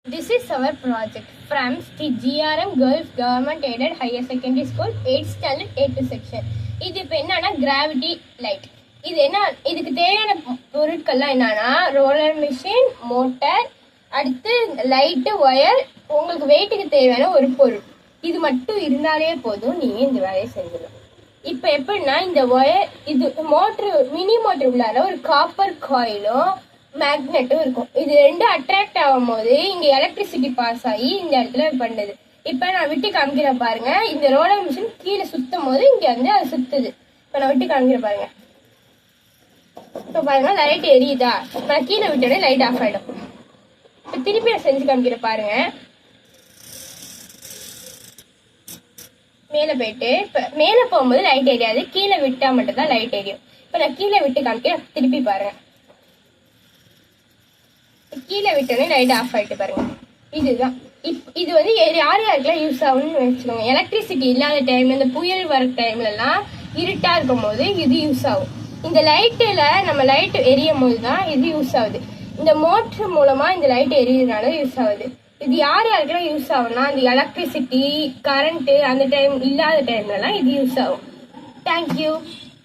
This is our project from Sri GRM Girls Government Aided Higher Secondary School 8th Standard 8th section. இது இப்போ என்னன்னா gravity light. இது என்ன, இதுக்கு தேவையான பொருட்கள்லாம் என்னன்னா ரோலர் மிஷின், மோட்டார், அடுத்து லைட்டு, ஒயர், உங்களுக்கு வெயிட்டுக்கு தேவையான ஒரு பொருள். இது மட்டும் இருந்தாலே போதும், நீங்கள் இந்த வேலையை செஞ்சிடலாம். இப்போ எப்படின்னா இந்த ஒயர், இது மோட்ரு, மினி மோட்ரு உள்ளார ஒரு காப்பர் காயிலும் மேக்னெட்டும் இருக்கும். இது ரெண்டும் அட்ராக்ட் ஆகும் போது இங்க எலக்ட்ரிசிட்டி பாஸ் ஆகி இந்த இடத்துல பண்ணுது. இப்ப நான் விட்டு காமிக்கிறேன் பாருங்க. இந்த ரோலர் மிஷின் கீழே சுத்தும் போது இங்க வந்து அது சுத்துது. இப்ப நான் விட்டு காமிக்கிறேன் பாருங்க. இப்ப பாருங்க லைட் எரியுதா, நான் கீழே விட்டோடனே லைட் ஆஃப் ஆயிடும். இப்ப திருப்பி நான் செஞ்சு காமிக்கிறேன் பாருங்க. மேல போயிட்டு இப்ப மேல போகும்போது லைட் எரியாது, கீழே விட்டா மட்டும் தான் லைட் எரியும். இப்ப நான் கீழே விட்டு காமிக்கிறேன், திருப்பி பாருங்க. கீழே விட்டோடனே லைட் ஆஃப் ஆகிட்டு பாருங்க. இதுதான் இது வந்து யார் யாருக்கெல்லாம் யூஸ் ஆகும்னு வச்சுக்கோங்க. எலக்ட்ரிசிட்டி இல்லாத டைம்ல, இந்த புயல் வர டைம்லலாம் இருட்டா இருக்கும் போது இது யூஸ் ஆகும். இந்த லைட்டில் நம்ம லைட் எரியும் போது தான் இது யூஸ் ஆகுது. இந்த மோட்ரு மூலமா இந்த லைட் எரியறதுனால யூஸ் ஆகுது. இது யார் யாருக்கெல்லாம் யூஸ் ஆகும்னா, இந்த எலக்ட்ரிசிட்டி, கரண்ட்டு அந்த டைம் இல்லாத டைம்லலாம் இது யூஸ் ஆகும். தேங்க்யூ.